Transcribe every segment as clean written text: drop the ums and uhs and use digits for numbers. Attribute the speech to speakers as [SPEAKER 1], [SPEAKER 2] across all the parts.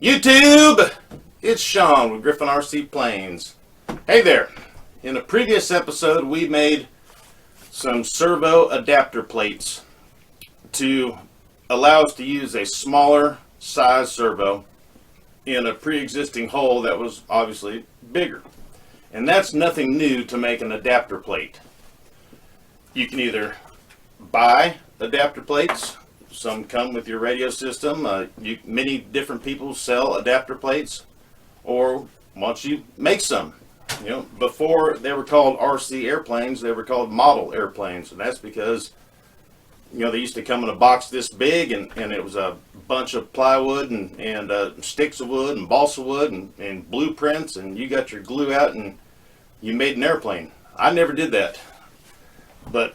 [SPEAKER 1] YouTube! It's Sean with Griffin RC Planes. Hey there! In a previous episode, we made some servo adapter plates to allow us to use a smaller size servo in a pre-existing hole that was obviously bigger. And that's nothing new to make an adapter plate. You can either buy adapter plates. Some come with your radio system. Many different people sell adapter plates, or once you make some. Before they were called RC airplanes, they were called model airplanes, and that's because they used to come in a box this big, and it was a bunch of plywood and sticks of wood and balsa wood and blueprints, and you got your glue out and you made an airplane. I never did that, but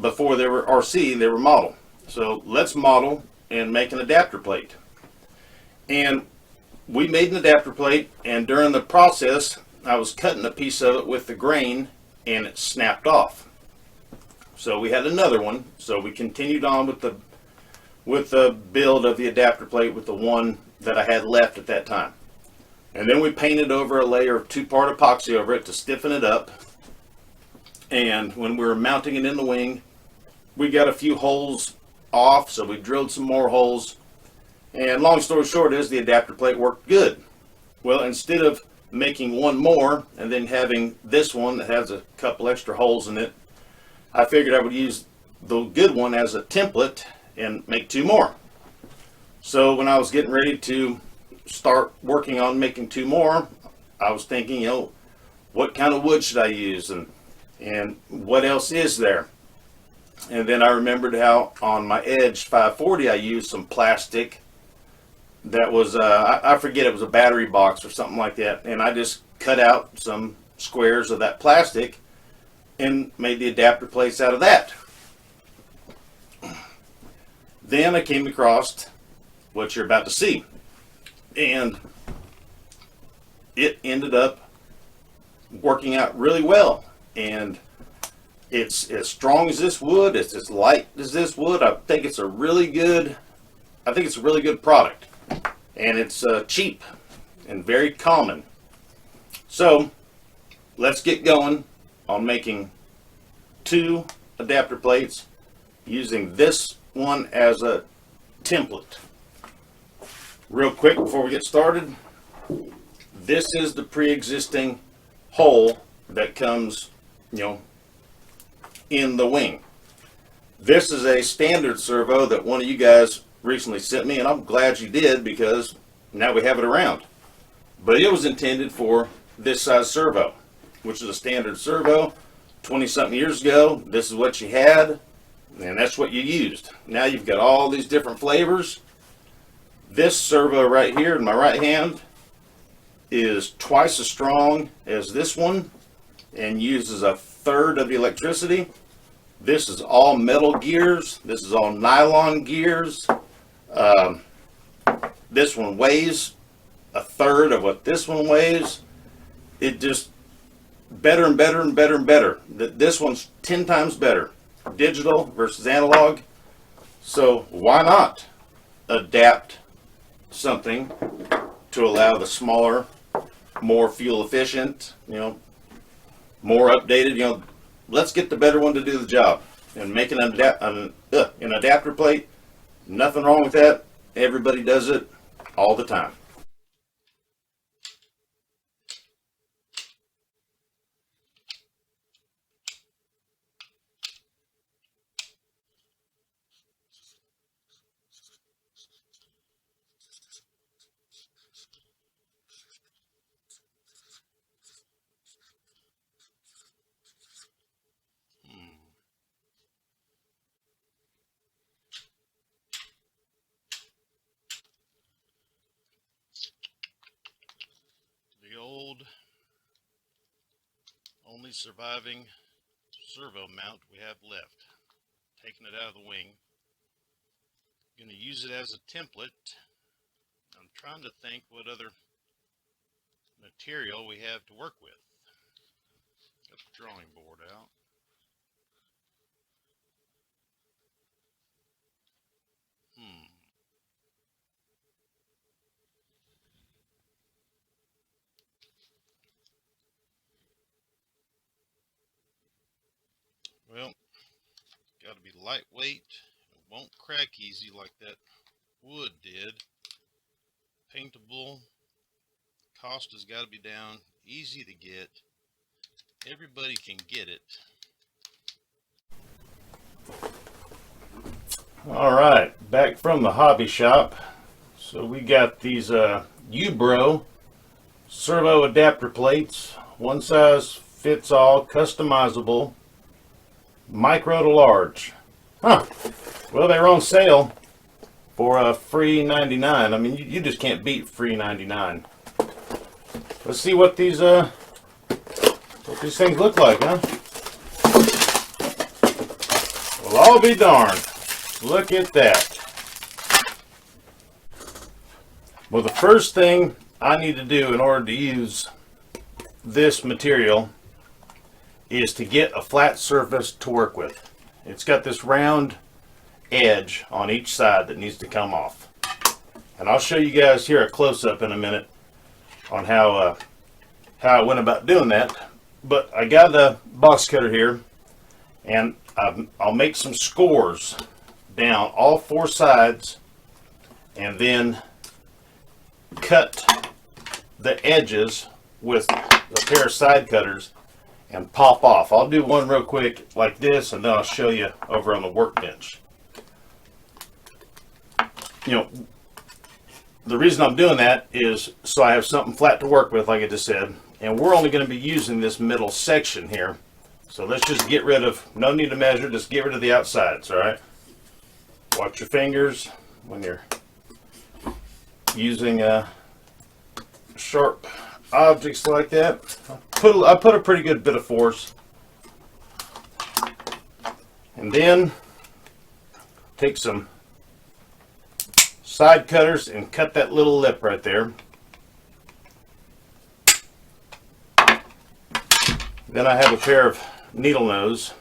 [SPEAKER 1] before they were RC, they were model. So let's model and make an adapter plate. And we made an adapter plate, and during the process, I was cutting a piece of it with the grain, and it snapped off. So we had another one. So we continued on with the build of the adapter plate with the one that I had left at that time. And then we painted over a layer of 2-part epoxy over it to stiffen it up. And when we were mounting it in the wing, we got a few holes off, so we drilled some more holes, and long story short is the adapter plate worked good. Well, instead of making one more and then having this one that has a couple extra holes in it, I figured I would use the good one as a template and make 2 more. So when I was getting ready to start working on making 2 more, I was thinking, what kind of wood should I use, and what else is there? And then I remembered how on my Edge 540 I used some plastic that was, I forget, it was a battery box or something like that. And I just cut out some squares of that plastic and made the adapter plates out of that. Then I came across what you're about to see. And it ended up working out really well. And it's as strong as this wood. It's as light as this wood. I think it's a really good product, and it's cheap and very common. So let's get going on making 2 adapter plates using this one as a template. Real quick before we get started, this is the pre-existing hole that comes, in the wing. This is a standard servo that one of you guys recently sent me, and I'm glad you did, because now we have it around. But it was intended for this size servo, which is a standard servo. 20-something years ago, this is what you had, and that's what you used. Now you've got all these different flavors. This servo right here in my right hand is twice as strong as this one and uses a third of the electricity. This is all metal gears. This is all nylon gears. This one weighs a third of what this one weighs. It just better and better and better and better. This one's 10 times better. Digital versus analog. So why not adapt something to allow the smaller, more fuel efficient, more updated, let's get the better one to do the job. And making an adapter plate, nothing wrong with that. Everybody does it all the time. The old only surviving servo mount we have left. Taking it out of the wing. Going to use it as a template. I'm trying to think what other material we have to work with. Got the drawing board out. Well, got to be lightweight. It won't crack easy like that wood did. Paintable. Cost has got to be down. Easy to get. Everybody can get it. All right, back from the hobby shop. So we got these U-Bro servo adapter plates. One size fits all, customizable, micro to large. Huh. Well, they were on sale for a free 99. I mean, you just can't beat free 99. Let's see what these things look like, huh? Well, I'll be darned. Look at that. Well, the first thing I need to do in order to use this material is to get a flat surface to work with. It's got this round edge on each side that needs to come off. And I'll show you guys here a close-up in a minute on how I went about doing that. But I got the box cutter here, and I'll make some scores down all four sides and then cut the edges with a pair of side cutters and pop off. I'll do one real quick like this, and then I'll show you over on the workbench. You know, the reason I'm doing that is so I have something flat to work with, like I just said, and we're only going to be using this middle section here. So let's just get rid of, no need to measure, just get rid of the outsides, all right? Watch your fingers when you're using sharp objects like that. I put a pretty good bit of force. And then take some side cutters and cut that little lip right there. Then I have a pair of needle nose,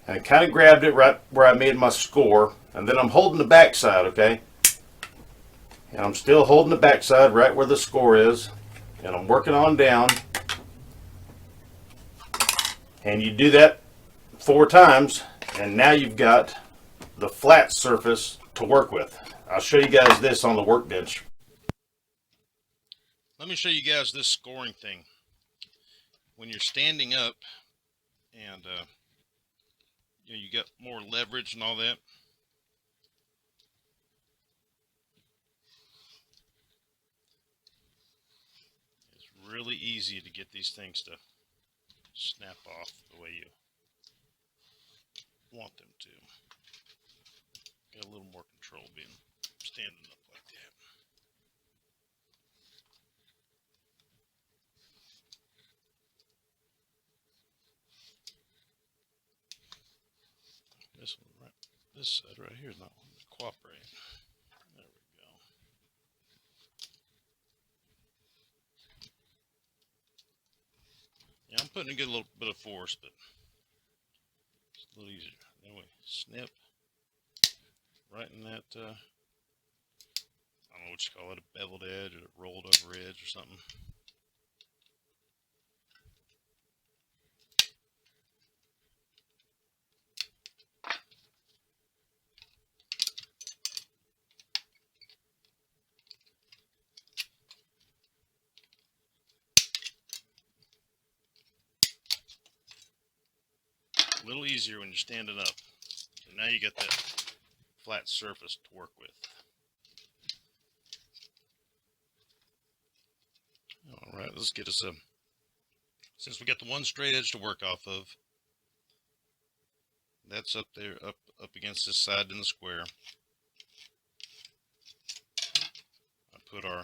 [SPEAKER 1] and I kind of grabbed it right where I made my score, and then I'm holding the back side, okay? And I'm still holding the back side right where the score is, and I'm working on down. And you do that 4 times, and now you've got the flat surface to work with. I'll show you guys this on the workbench. Let me show you guys this scoring thing. When you're standing up and you got more leverage and all that, it's really easy to get these things to snap off the way you want them to. Got a little more control being standing up like that. This one right, this side right here is not cooperating. There we go. Yeah, I'm putting a good little bit of force, but it's a little easier. Then we snip right in that, I don't know what you call it, a beveled edge or a rolled over edge or something. A little easier when you're standing up. And now you got that flat surface to work with. All right, let's get us a, since we got the one straight edge to work off of, that's up there, up against this side in the square. I put our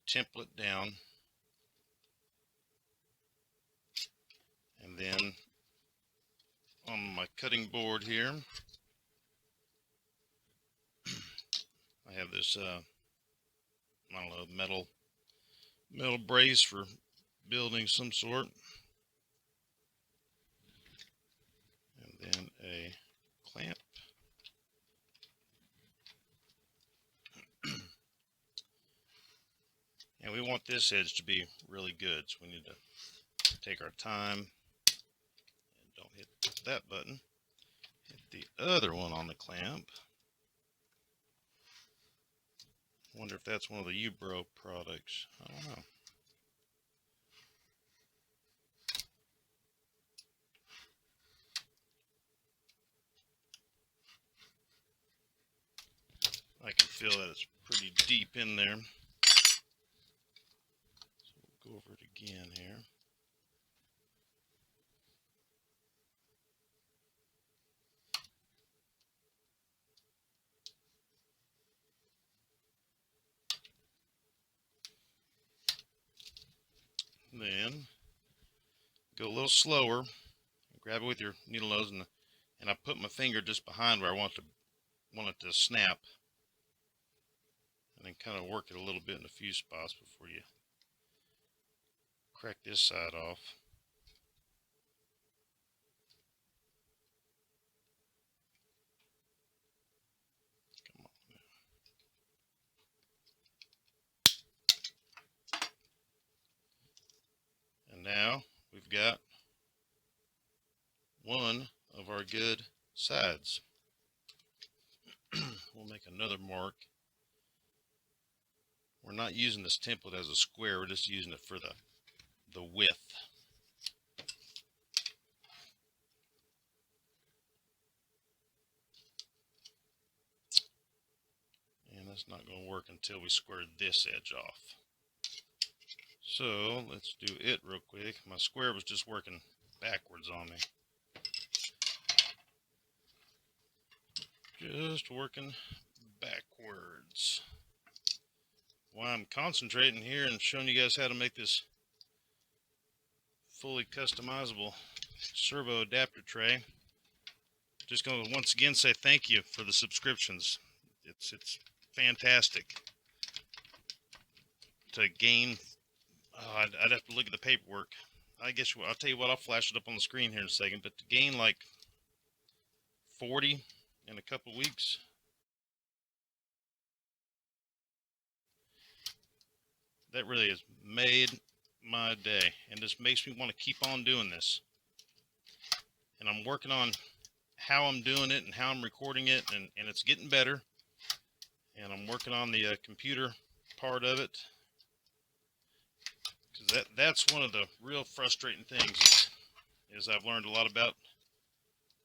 [SPEAKER 1] template down, and then on my cutting board here, I have this I don't know, metal brace for building some sort, and then a clamp. And we want this edge to be really good, so we need to take our time press that button. Hit the other one on the clamp. Wonder if that's one of the U-Bro products. I don't know. I can feel that it's pretty deep in there. So we'll go over it again here. Then go a little slower. Grab it with your needle nose, and I put my finger just behind where I want it to snap, and then kind of work it a little bit in a few spots before you crack this side off. Come on now. And now we've got one of our good sides. We'll make another mark. We're not using this template as a square, we're just using it for the width. And that's not going to work until we square this edge off. So let's do it real quick. My square was just working backwards on me. Just working backwards. While I'm concentrating here and showing you guys how to make this fully customizable servo adapter tray, just going to once again say thank you for the subscriptions. It's fantastic to gain. I'd have to look at the paperwork. I guess I'll tell you what, I'll flash it up on the screen here in a second, but to gain like 40 in a couple weeks, that really has made my day, and this makes me want to keep on doing this. And I'm working on how I'm doing it and how I'm recording it, and it's getting better. And I'm working on the computer part of it, because that's one of the real frustrating things is I've learned a lot about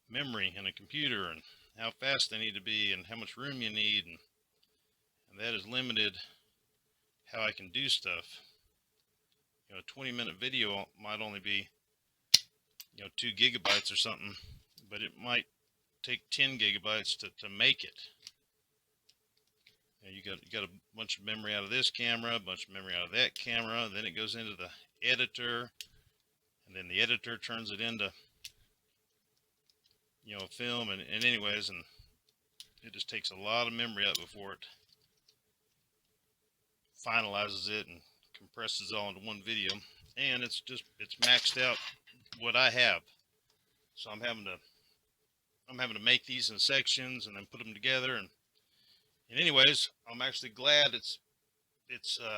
[SPEAKER 1] memory in a computer and how fast they need to be and how much room you need, and that has limited how I can do stuff. You know, a 20-minute video might only be, 2 gigabytes or something, but it might take 10 gigabytes to make it. You got a bunch of memory out of this camera, a bunch of memory out of that camera, then it goes into the editor, and then the editor turns it into film, and anyways, and it just takes a lot of memory up before it finalizes it and compresses it all into one video. And it's maxed out what I have, so I'm having to make these in sections and then put them together, and anyways, I'm actually glad it's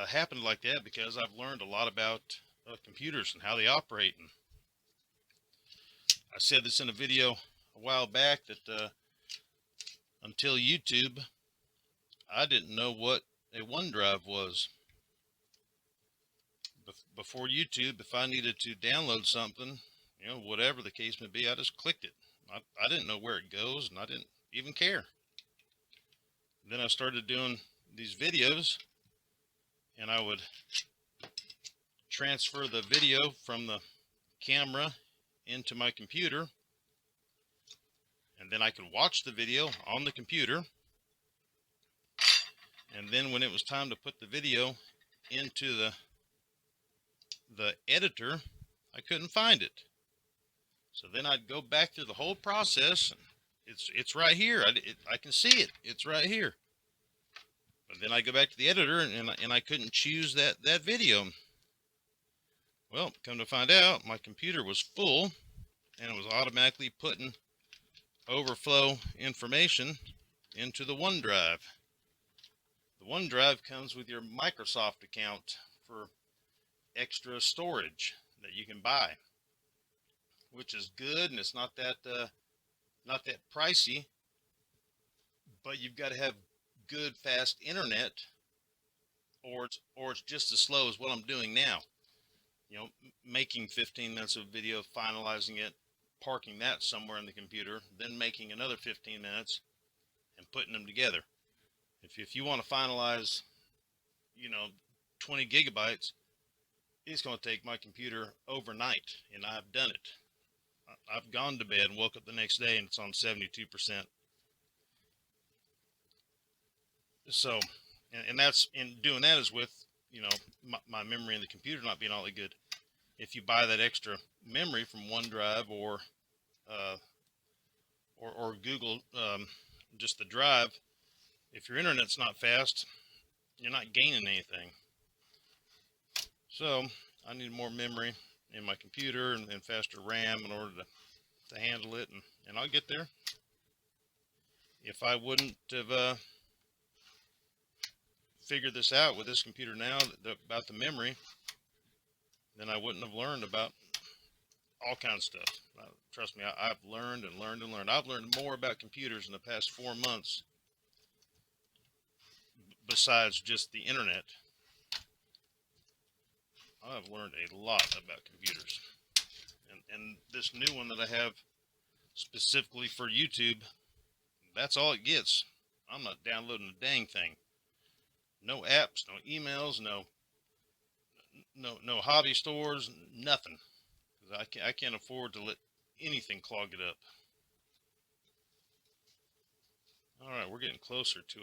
[SPEAKER 1] happened like that, because I've learned a lot about computers and how they operate. And I said this in a video a while back that until YouTube, I didn't know what a OneDrive was. Before YouTube, if I needed to download something, whatever the case may be, I just clicked it. I didn't know where it goes, and I didn't even care. Then I started doing these videos, and I would transfer the video from the camera into my computer, and then I could watch the video on the computer. And then when it was time to put the video into the editor, I couldn't find it. So then I'd go back through the whole process. It's right here. I can see it. It's right here. But then I go back to the editor, and I couldn't choose that video. Well, come to find out, my computer was full, and it was automatically putting overflow information into the OneDrive. The OneDrive comes with your Microsoft account for extra storage that you can buy. which is good, and it's not that pricey. But you've got to have good, fast internet, or it's just as slow as what I'm doing now. You know, making 15 minutes of video, finalizing it, parking that somewhere in the computer, then making another 15 minutes and putting them together. If you want to finalize, 20 gigabytes, it's going to take my computer overnight, and I've done it. I've gone to bed and woke up the next day and it's on 72%. So, and that's, in doing that is with, my memory in the computer not being all that good. If you buy that extra memory from OneDrive or Google, just the drive, if your internet's not fast, you're not gaining anything. So I need more memory in my computer and faster RAM in order to handle it, and I'll get there. If I wouldn't have figured this out with this computer now about the memory, then I wouldn't have learned about all kinds of stuff. Trust me, I've learned and learned and learned. I've learned more about computers in the past 4 months besides just the internet. I've learned a lot about computers. And this new one that I have specifically for YouTube, that's all it gets. I'm not downloading a dang thing. No apps, no emails, no hobby stores, nothing. Because I can't afford to let anything clog it up. All right, we're getting closer to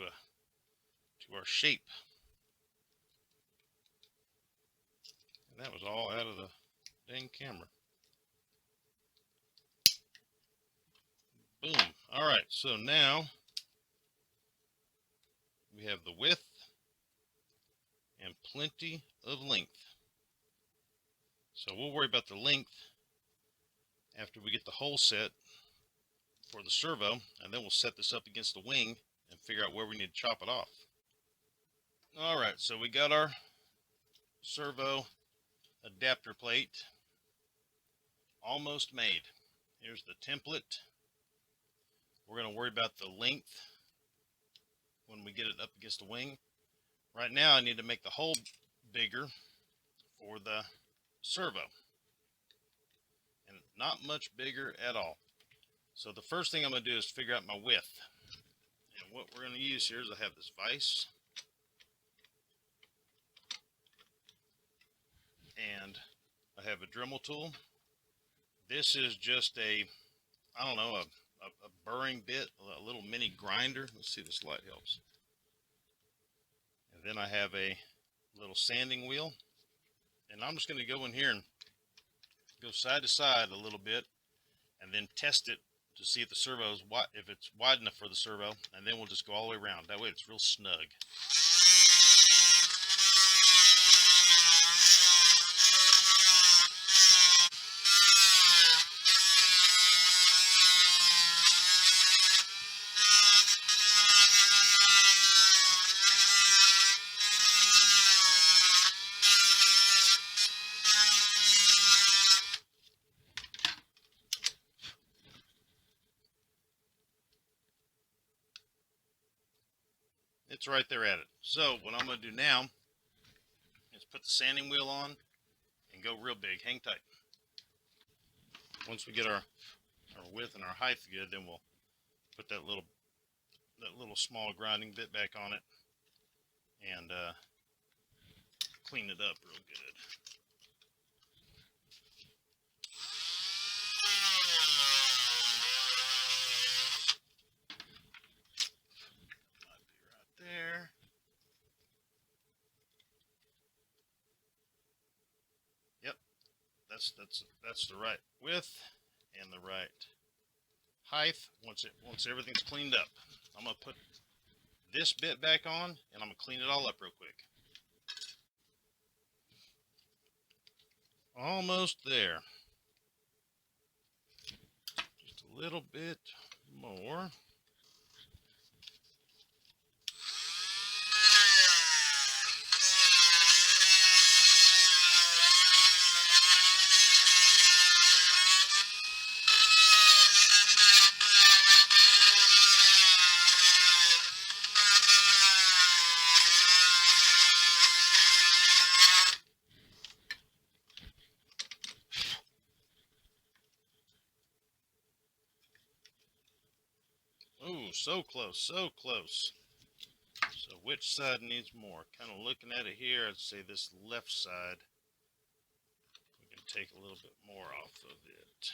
[SPEAKER 1] our shape. And that was all out of the dang camera. Boom. All right, so now we have the width and plenty of length. So we'll worry about the length after we get the hole set for the servo, and then we'll set this up against the wing and figure out where we need to chop it off. All right, so we got our servo adapter plate almost made. Here's the template. We're going to worry about the length when we get it up against the wing. Right now I need to make the hole bigger for the servo, and not much bigger at all. So the first thing I'm going to do is figure out my width. And what we're going to use here is I have this vise, and I have a Dremel tool. This is just a burring bit, a little mini grinder. Let's see if this light helps. And then I have a little sanding wheel, and I'm just going to go in here and go side to side a little bit, and then test it to see if the servo is if it's wide enough for the servo, and then we'll just go all the way around. That way it's real snug. It's right there at it. So what I'm going to do now is put the sanding wheel on and go real big. Hang tight. Once we get our width and our height good, then we'll put that little small grinding bit back on it and clean it up real good. There. Yep, that's the right width and the right height. Once everything's cleaned up, I'm gonna put this bit back on and I'm gonna clean it all up real quick. Almost there. Just a little bit more. So close, so close. So which side needs more? Kind of looking at it here, I'd say this left side. We can take a little bit more off of it.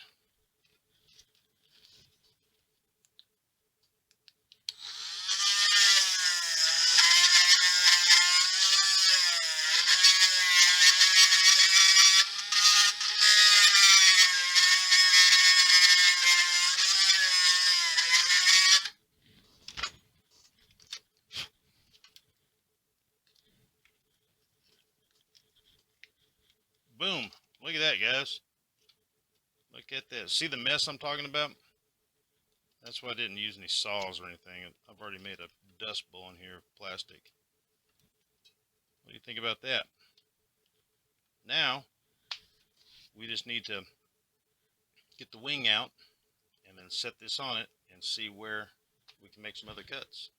[SPEAKER 1] Boom. Look at that, guys. Look at that. See the mess I'm talking about? That's why I didn't use any saws or anything. I've already made a dust bowl in here of plastic. What do you think about that? Now, we just need to get the wing out and then set this on it and see where we can make some other cuts.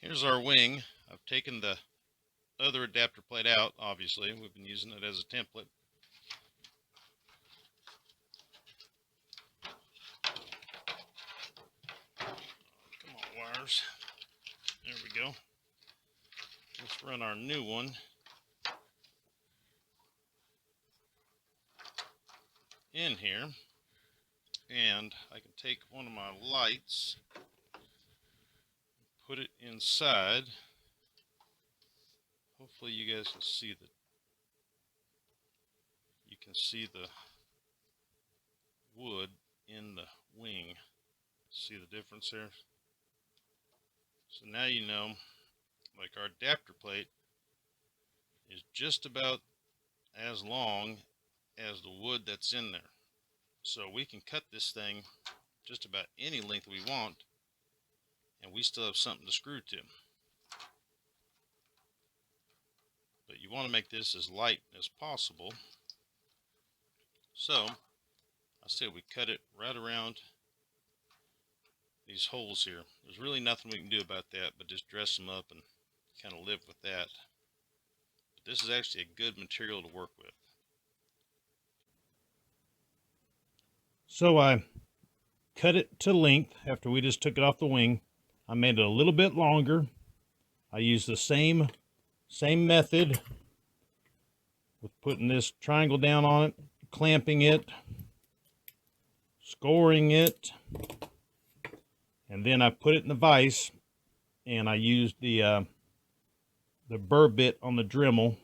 [SPEAKER 1] Here's our wing. I've taken the other adapter plate out, obviously. We've been using it as a template. Come on, wires. There we go. Let's run our new one in here. And I can take one of my lights, put it inside. Hopefully you guys can see the wood in the wing. See the difference there? So now you know, like, our adapter plate is just about as long as the wood that's in there. So we can cut this thing just about any length we want, and we still have something to screw to. But you want to make this as light as possible. So I said we cut it right around these holes here. There's really nothing we can do about that but just dress them up and kind of live with that. But this is actually a good material to work with. So I cut it to length after we just took it off the wing. I made it a little bit longer. I used the same method with putting this triangle down on it, clamping it, scoring it, and then I put it in the vise, and I used the burr bit on the Dremel,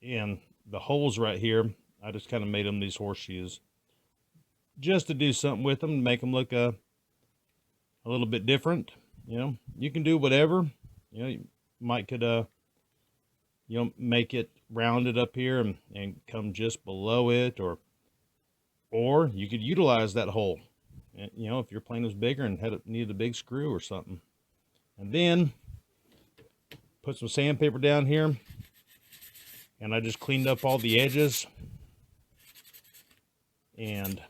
[SPEAKER 1] and the holes right here, I just kind of made them these horseshoes just to do something with them, make them look a little bit different. You know, you can do whatever. You know, you could make it rounded up here and come just below it, or you could utilize that hole. You know, if your plane was bigger and needed a big screw or something. And then put some sandpaper down here, and I just cleaned up all the edges, and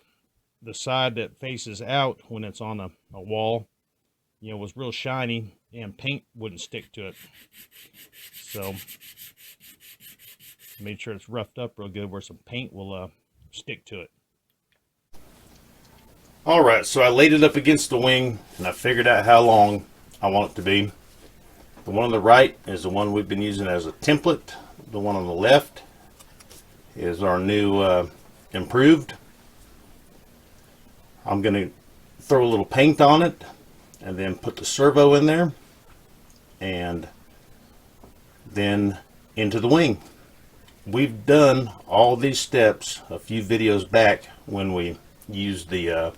[SPEAKER 1] the side that faces out when it's on a wall, you know, was real shiny and paint wouldn't stick to it. So made sure it's roughed up real good where some paint will stick to it. All right, so I laid it up against the wing and I figured out how long I want it to be. The one on the right is the one we've been using as a template. The one on the left is our new improved. I'm going to throw a little paint on it and then put the servo in there and then into the wing. We've done all these steps a few videos back when we used the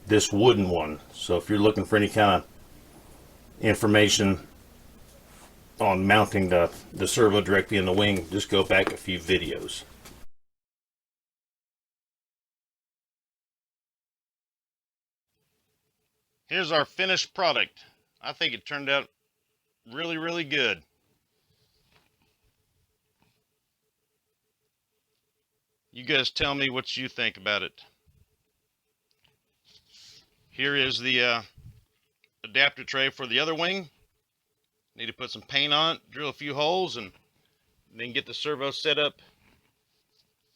[SPEAKER 1] this wooden one. So if you're looking for any kind of information on mounting the servo directly in the wing, just go back a few videos. Here's our finished product. I think it turned out really, really good. You guys tell me what you think about it. Here is the adapter tray for the other wing. Need to put some paint on it, drill a few holes, and then get the servo set up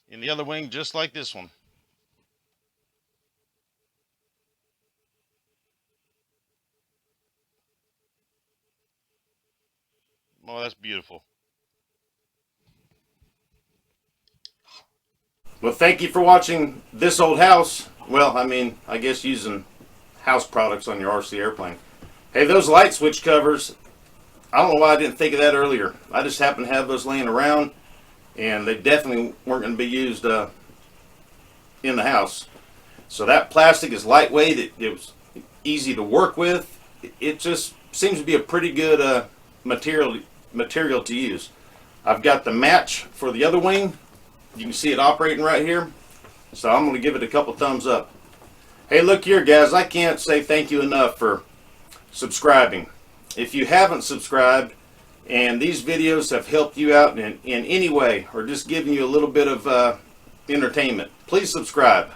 [SPEAKER 1] in the other wing just like this one.
[SPEAKER 2] Oh, that's beautiful.
[SPEAKER 1] Well, thank you for watching This Old House. Well, I mean, I guess using house products on your RC airplane. Hey, those light switch covers, I don't know why I didn't think of that earlier. I just happened to have those laying around, and they definitely weren't going to be used in the house. So that plastic is lightweight. It was easy to work with. It just seems to be a pretty good material to use. I've got the match for the other wing. You can see it operating right here. So I'm going to give it a couple thumbs up. Hey, look here, guys. I can't say thank you enough for subscribing. If you haven't subscribed and these videos have helped you out in any way or just giving you a little bit of entertainment, please subscribe.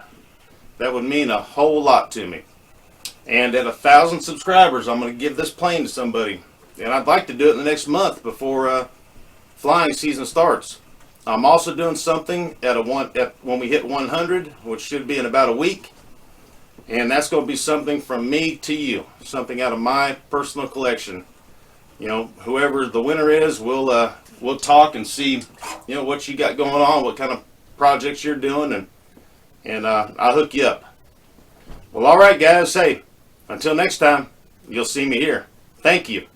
[SPEAKER 1] That would mean a whole lot to me. And at 1,000 subscribers, I'm going to give this plane to somebody. And I'd like to do it in the next month before flying season starts. I'm also doing something when we hit 100, which should be in about a week. And that's going to be something from me to you, something out of my personal collection. You know, whoever the winner is, we'll talk and see, you know, what you got going on, what kind of projects you're doing, and I'll hook you up. Well, all right, guys. Hey, until next time, you'll see me here. Thank you.